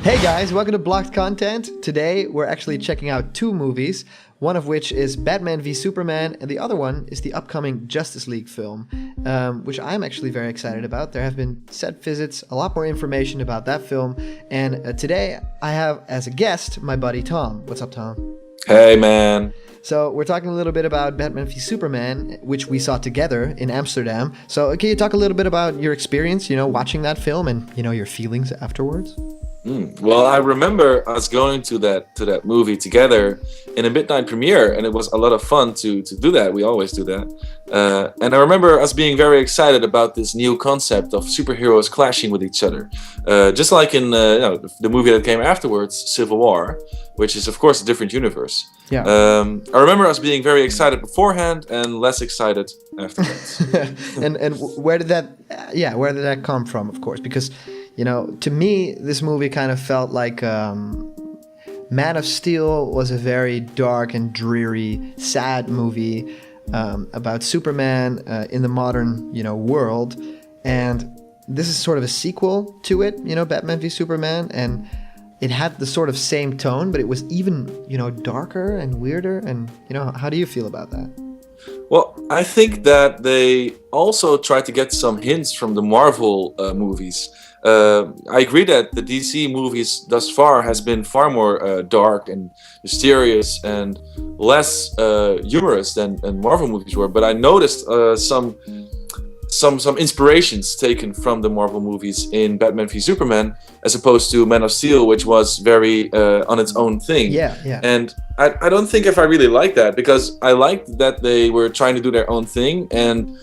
Hey guys, welcome to Blocked Content. Today we're actually checking out two movies, one of which is Batman v Superman, and the other one is the upcoming Justice League film, which I'm actually very excited about. There have been set visits, a lot more information about that film, and today I have as a guest my buddy Tom. What's up, Tom? Hey, man. So we're talking a little bit about Batman v Superman, which we saw together in Amsterdam. So can you talk a little bit about your experience, watching that film and, your feelings afterwards? Well, I remember us going to that movie together in a midnight premiere, and it was a lot of fun to do that. We always do that. And I remember us being very excited about this new concept of superheroes clashing with each other. Just like in the movie that came afterwards, Civil War, which is, of course, a different universe. Yeah. I remember us being very excited beforehand and less excited afterwards. and where did that come from, of course? Because to me, this movie kind of felt like Man of Steel was a very dark and dreary, sad movie about Superman in the modern, world. And this is sort of a sequel to it, Batman v Superman. And it had the sort of same tone, but it was even, darker and weirder. And, how do you feel about that? Well, I think that they also tried to get some hints from the Marvel movies. I agree that the DC movies thus far has been far more dark and mysterious and less humorous than Marvel movies were. But I noticed some inspirations taken from the Marvel movies in Batman v Superman, as opposed to Man of Steel, which was very on its own thing. Yeah. And I don't think if I really like that, because I liked that they were trying to do their own thing, and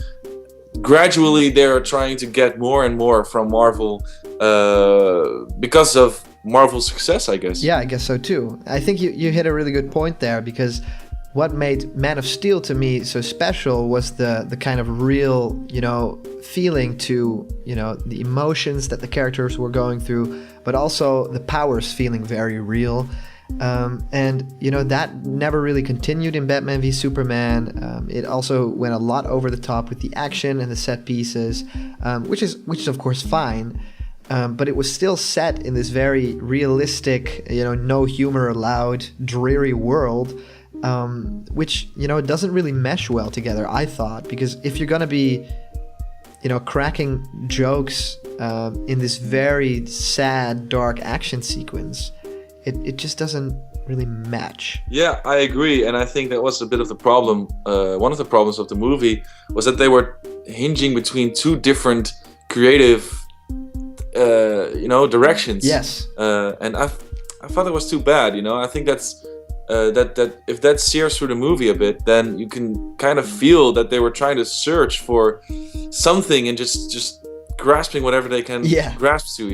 gradually they're trying to get more and more from Marvel because of Marvel's success, I guess. Yeah, I guess so too. I think you hit a really good point there, because what made Man of Steel to me so special was the kind of real, feeling to, the emotions that the characters were going through, but also the powers feeling very real. And that never really continued in Batman v Superman. It also went a lot over the top with the action and the set pieces, which is of course fine. But it was still set in this very realistic, no humor allowed, dreary world, which doesn't really mesh well together, I thought, because if you're gonna be cracking jokes in this very sad, dark action sequence, it just doesn't really match. Yeah, I agree, and I think that was a bit of the problem. One of the problems of the movie was that they were hinging between two different creative directions. Yes. And I thought it was too bad. I think that's that if that sears through the movie a bit, then you can kind of feel that they were trying to search for something and just grasping whatever they can grasp to,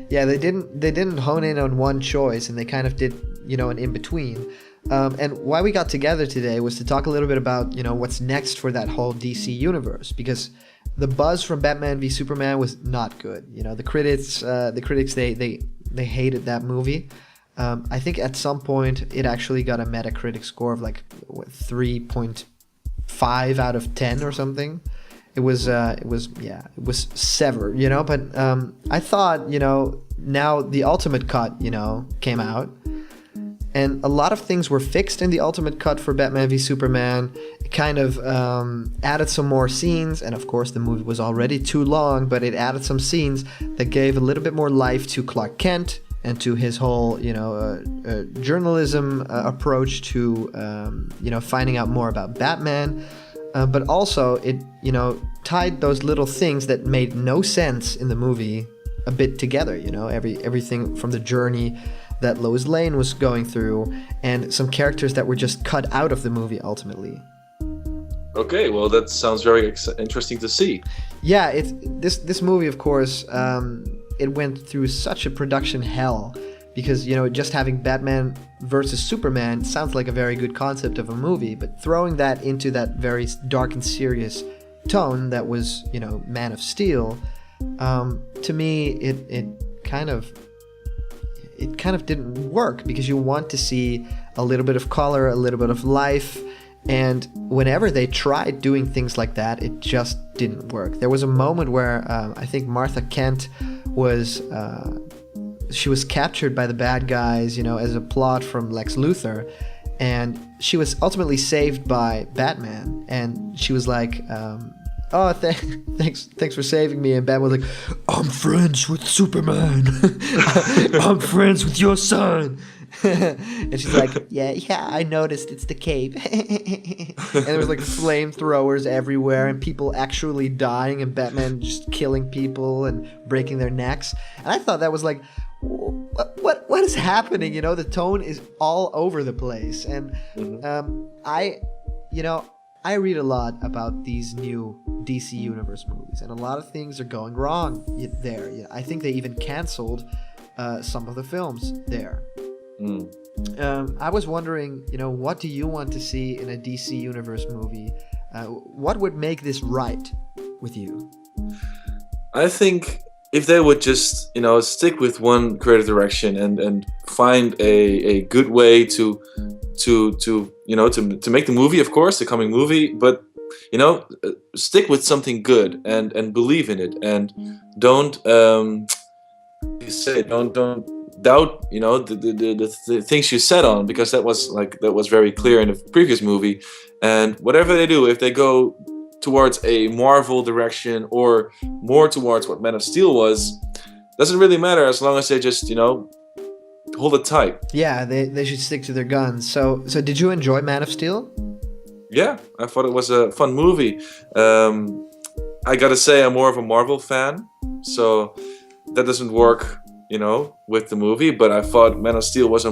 Yeah, they didn't hone in on one choice, and they kind of did, an in-between. And why we got together today was to talk a little bit about, what's next for that whole DC universe, because the buzz from Batman v Superman was not good. The critics they hated that movie. I think at some point it actually got a Metacritic score of like 3.5 out of 10 or something. It was severed, but I thought, now the Ultimate Cut, came out, and a lot of things were fixed in the Ultimate Cut for Batman v Superman. It kind of added some more scenes, and of course the movie was already too long, but it added some scenes that gave a little bit more life to Clark Kent and to his whole, journalism approach to, finding out more about Batman. But also it, tied those little things that made no sense in the movie a bit together, everything from the journey that Lois Lane was going through, and some characters that were just cut out of the movie ultimately. Okay, well, that sounds very interesting to see. Yeah, this movie, of course, it went through such a production hell, because just having Batman versus Superman sounds like a very good concept of a movie, but throwing that into that very dark and serious tone that was Man of Steel, to me it kind of didn't work, because you want to see a little bit of color, a little bit of life, and whenever they tried doing things like that, it just didn't work. There was a moment where I think Martha Kent was she was captured by the bad guys, you know, as a plot from Lex Luthor, and she was ultimately saved by Batman, and she was like, "Oh, thanks for saving me." And Batman was like, "I'm friends with Superman. I'm friends with your son." And she's like, yeah, I noticed it's the cape. And there was like flamethrowers everywhere and people actually dying and Batman just killing people and breaking their necks. And I thought that was like, what is happening? You know, the tone is all over the place. And I read a lot about these new DC Universe movies, and a lot of things are going wrong there. Yeah, I think they even canceled some of the films there. I was wondering, you know, what do you want to see in a DC Universe movie? What would make this right with you? I think if they would just, you know, stick with one creative direction and find a good way to you know, to make the movie, of course, the coming movie, but you know, stick with something good and believe in it, and don't doubt, you know, the things you set on, because that was very clear in the previous movie. And whatever they do, if they go towards a Marvel direction or more towards what Man of Steel was, doesn't really matter, as long as they just, you know, hold it tight. Yeah, they should stick to their guns. So did you enjoy Man of Steel? Yeah, I thought it was a fun movie. I gotta say, I'm more of a Marvel fan, so that doesn't work, you know, with the movie. But I thought Man of Steel was a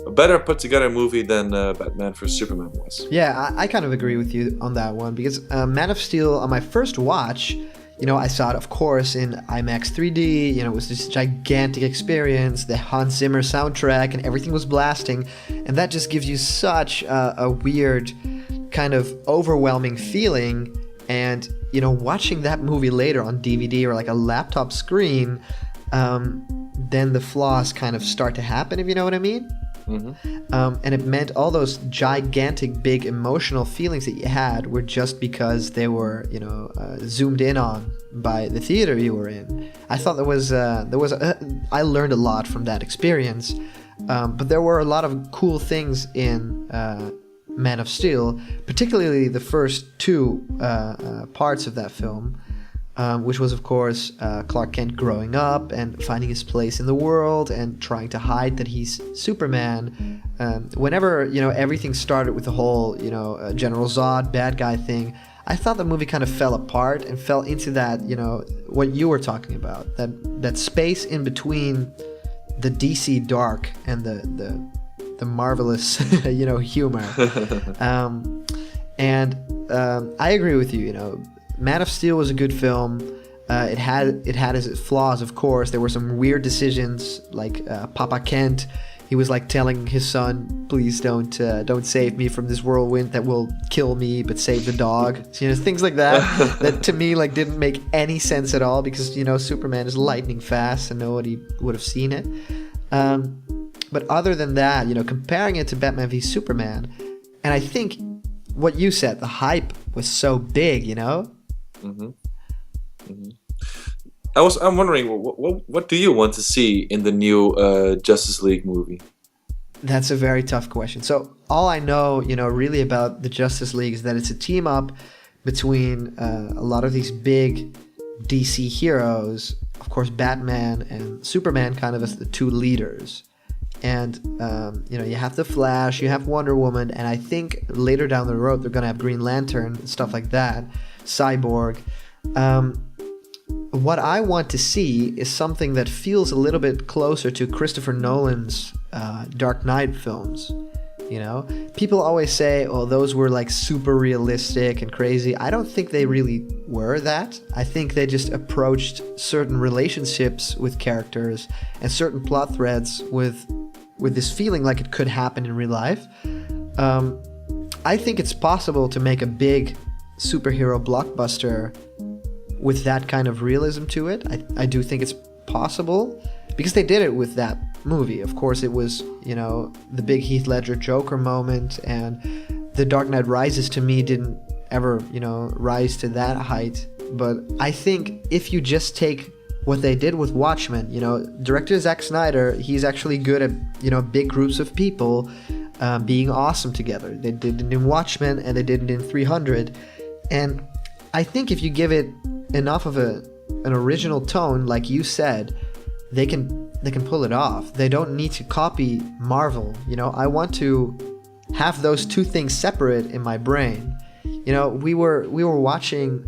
better put together movie than Batman vs Superman was. Yeah, I kind of agree with you on that one, because Man of Steel, on my first watch, you know, I saw it, of course, in IMAX 3D. You know, it was this gigantic experience, the Hans Zimmer soundtrack, and everything was blasting. And that just gives you such a weird, kind of overwhelming feeling. And, you know, watching that movie later on DVD or like a laptop screen, then the flaws kind of start to happen, if you know what I mean. And it meant all those gigantic, big emotional feelings that you had were just because they were, you know, zoomed in on by the theater you were in. I thought I learned a lot from that experience, but there were a lot of cool things in Man of Steel, particularly the first two parts of that film. Which was, of course, Clark Kent growing up and finding his place in the world and trying to hide that he's Superman. Whenever, you know, everything started with the whole, you know, General Zod bad guy thing, I thought the movie kind of fell apart and fell into that, you know, what you were talking about, that space in between the DC dark and the marvelous, you know, humor. I agree with you, you know. Man of Steel was a good film. It had its flaws, of course. There were some weird decisions, like Papa Kent. He was like telling his son, "Please don't save me from this whirlwind that will kill me, but save the dog." You know, things like that. That to me like didn't make any sense at all, because, you know, Superman is lightning fast and nobody would have seen it. But other than that, you know, comparing it to Batman v Superman, and I think what you said, the hype was so big, you know. I'm wondering, what do you want to see in the new Justice League movie? That's a very tough question. So all I know, you know, really about the Justice League is that it's a team up between a lot of these big DC heroes. Of course, Batman and Superman kind of as the two leaders. And, you know, you have the Flash, you have Wonder Woman, and I think later down the road they're going to have Green Lantern and stuff like that, Cyborg. What I want to see is something that feels a little bit closer to Christopher Nolan's Dark Knight films. You know, people always say, "Oh, those were like super realistic and crazy." I don't think they really were that. I think they just approached certain relationships with characters and certain plot threads with this feeling like it could happen in real life. I think it's possible to make a big superhero blockbuster with that kind of realism to it. I do think it's possible, because they did it with that movie. Of course, it was, you know, the big Heath Ledger Joker moment, and The Dark Knight Rises to me didn't ever, you know, rise to that height. But I think if you just take what they did with Watchmen. Director Zack Snyder, he's actually good at big groups of people being awesome together. They did it in Watchmen and they did it in 300, and I think if you give it enough of an original tone, like you said, they can pull it off. They don't need to copy Marvel. I want to have those two things separate in my brain. We were watching.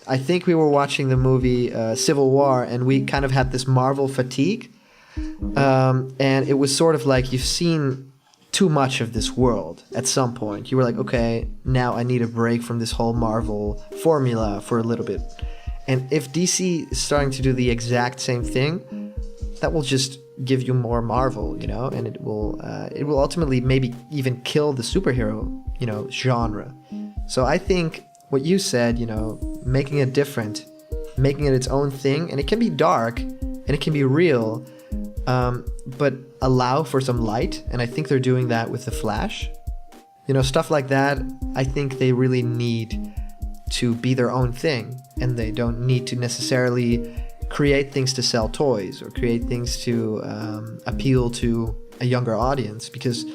I think we were watching the movie Civil War, and we kind of had this Marvel fatigue. And it was sort of like you've seen too much of this world at some point. You were like, okay, now I need a break from this whole Marvel formula for a little bit. And if DC is starting to do the exact same thing, that will just give you more Marvel, and it will ultimately maybe even kill the superhero, genre. So I think what you said, making it different, making it its own thing, and it can be dark and it can be real, but allow for some light, and I think they're doing that with The Flash. Stuff like that, I think they really need to be their own thing, and they don't need to necessarily create things to sell toys or create things to appeal to a younger audience, because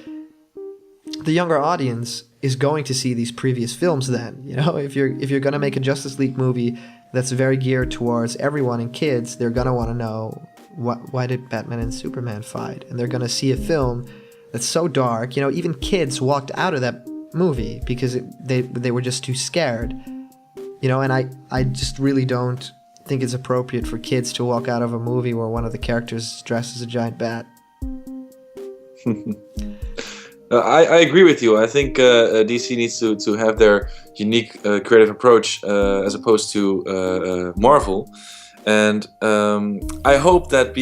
the younger audience is going to see these previous films then. If you're going to make a Justice League movie that's very geared towards everyone and kids, they're going to want to know why did Batman and Superman fight? And they're going to see a film that's so dark. Even kids walked out of that movie because they were just too scared. And I just really don't think it's appropriate for kids to walk out of a movie where one of the characters is dressed as a giant bat. I agree with you. I think DC needs to have their unique creative approach as opposed to Marvel. And I hope that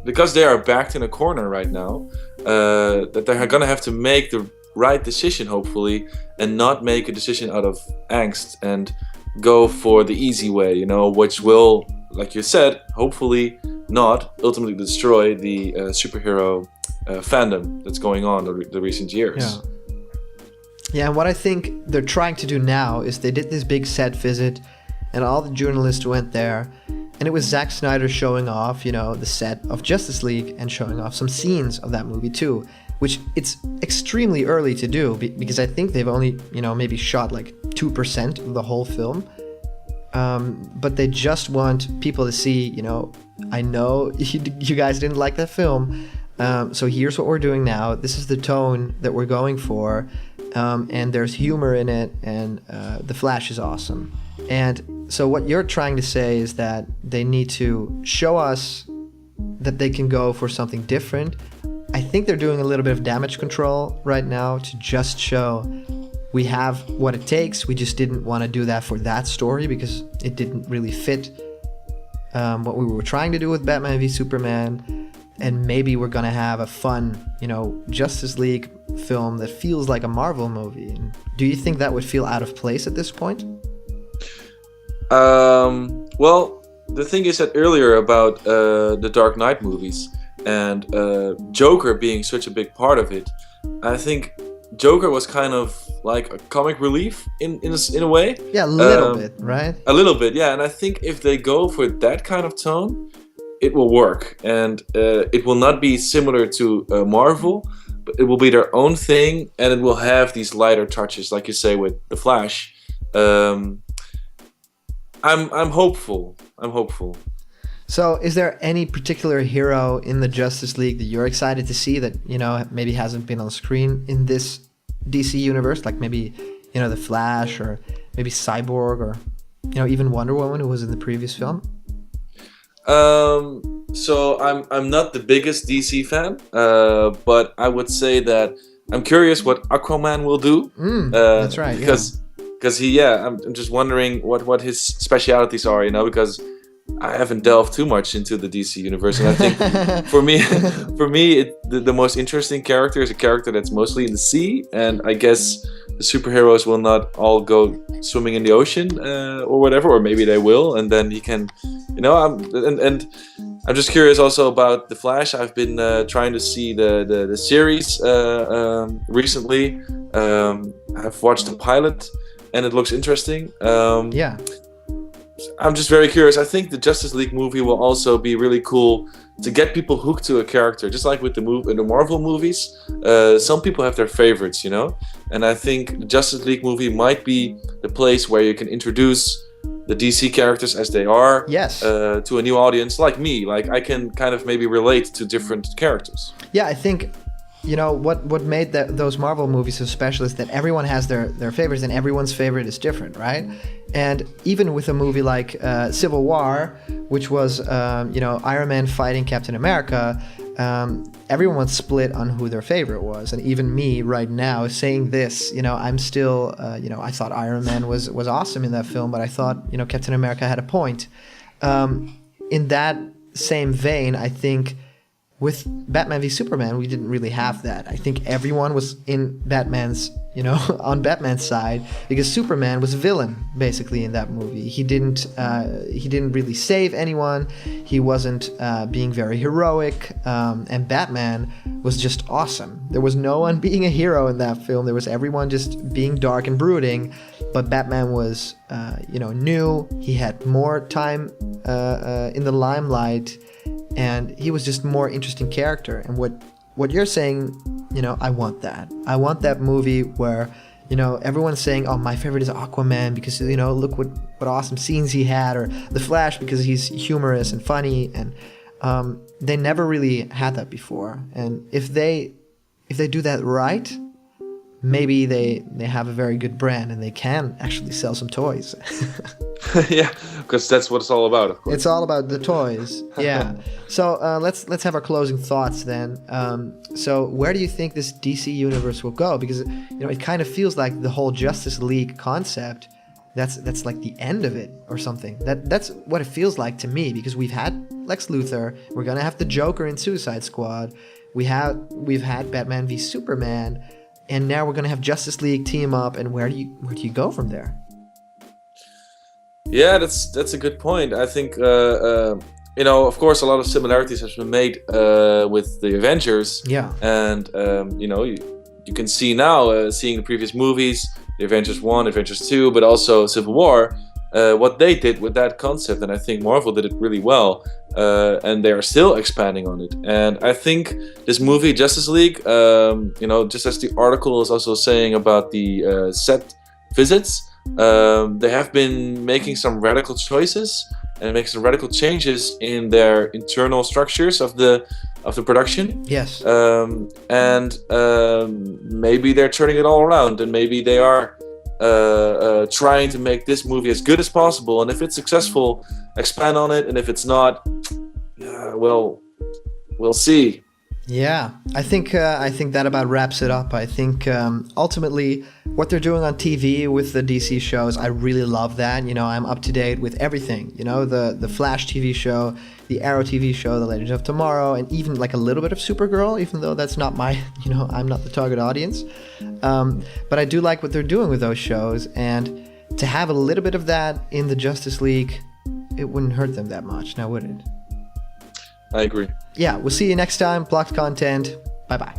because they are backed in a corner right now, that they're going to have to make the right decision, hopefully, and not make a decision out of angst and go for the easy way, which will, like you said, hopefully not ultimately destroy the superhero fandom that's going on the recent years. Yeah, and what I think they're trying to do now is they did this big set visit, and all the journalists went there, and it was Zack Snyder showing off, the set of Justice League and showing off some scenes of that movie too, which it's extremely early to do because I think they've only, maybe shot like 2% of the whole film. But they just want people to see, I know you guys didn't like that film, so here's what we're doing now. This is the tone that we're going for, and there's humor in it, and The Flash is awesome. And so what you're trying to say is that they need to show us that they can go for something different. I think they're doing a little bit of damage control right now to just show we have what it takes. We just didn't want to do that for that story because it didn't really fit what we were trying to do with Batman v Superman. And maybe we're going to have a fun, Justice League film that feels like a Marvel movie. And do you think that would feel out of place at this point? Well, the thing you said earlier about the Dark Knight movies and Joker being such a big part of it, I think Joker was kind of like a comic relief in a way. Yeah, a little bit, right? A little bit, yeah. And I think if they go for that kind of tone, it will work. And it will not be similar to Marvel, but it will be their own thing, and it will have these lighter touches, like you say with The Flash. I'm hopeful. So is there any particular hero in the Justice League that you're excited to see that, maybe hasn't been on screen in this DC universe? Like maybe, the Flash, or maybe Cyborg, or, even Wonder Woman, who was in the previous film? So I'm not the biggest DC fan, but I would say that I'm curious what Aquaman will do. That's right. Because I'm just wondering what his specialities are, because I haven't delved too much into the DC universe, and I think for me, the most interesting character is a character that's mostly in the sea, and I guess the superheroes will not all go swimming in the ocean or whatever, or maybe they will, and then he can, I'm just curious also about The Flash. I've been trying to see the series recently. I've watched the pilot, and it looks interesting. I'm just very curious. I think the Justice League movie will also be really cool to get people hooked to a character, just like with the Marvel movies. Some people have their favorites, you know, and I think the Justice League movie might be the place where you can introduce the DC characters as they are, Yes. To a new audience like me. Like I can kind of maybe relate to different characters. Yeah, I think, you know, what made those Marvel movies so special is that everyone has their favorites, and everyone's favorite is different, right? And even with a movie like Civil War, which was, you know, Iron Man fighting Captain America, everyone was split on who their favorite was. And even me right now saying this, you know, I'm still, you know, I thought Iron Man was awesome in that film, but I thought, you know, Captain America had a point. In that same vein, I think with Batman v Superman, we didn't really have that. I think everyone was in Batman's, you know, on Batman's side, because Superman was a villain basically in that movie. He didn't really save anyone. He wasn't being very heroic, and Batman was just awesome. There was no one being a hero in that film. There was everyone just being dark and brooding. But Batman was, you know, new. He had more time in the limelight. And he was just a more interesting character. And what you're saying, you know, I want that. I want that movie where, you know, everyone's saying, oh, my favorite is Aquaman because, you know, look what awesome scenes he had, or The Flash because he's humorous and funny. And they never really had that before. And if they do that right, maybe they have a very good brand and they can actually sell some toys. Yeah, because that's what it's all about, of course. It's all about the toys. Yeah. So let's have our closing thoughts then. So where do you think this DC universe will go? Because, you know, it kind of feels like the whole Justice League concept, that's like the end of it or something. That's what it feels like to me, because we've had Lex Luthor, we're gonna have the Joker in Suicide Squad, we've had Batman v Superman, and now we're gonna have Justice League team up. And where do you go from there? Yeah, that's a good point. I think you know, of course, a lot of similarities have been made with the Avengers. Yeah. And you know, you can see now, seeing the previous movies, the Avengers 1, Avengers 2, but also Civil War, what they did with that concept, and I think Marvel did it really well, and they are still expanding on it. And I think this movie, Justice League, you know, just as the article is also saying about the set visits, they have been making some radical choices and making some radical changes in their internal structures of the production. Yes. And maybe they're turning it all around, and maybe they are trying to make this movie as good as possible. And if it's successful, expand on it. And if it's not, well, we'll see. Yeah, I think that about wraps it up. I think ultimately what they're doing on TV with the DC shows, I really love that. You know, I'm up to date with everything. You know, the Flash TV show, the Arrow TV show, the Legends of Tomorrow, and even like a little bit of Supergirl, even though that's not my, you know, I'm not the target audience. But I do like what they're doing with those shows, and to have a little bit of that in the Justice League, it wouldn't hurt them that much, now would it? I agree. Yeah, we'll see you next time. Blocked Content. Bye-bye.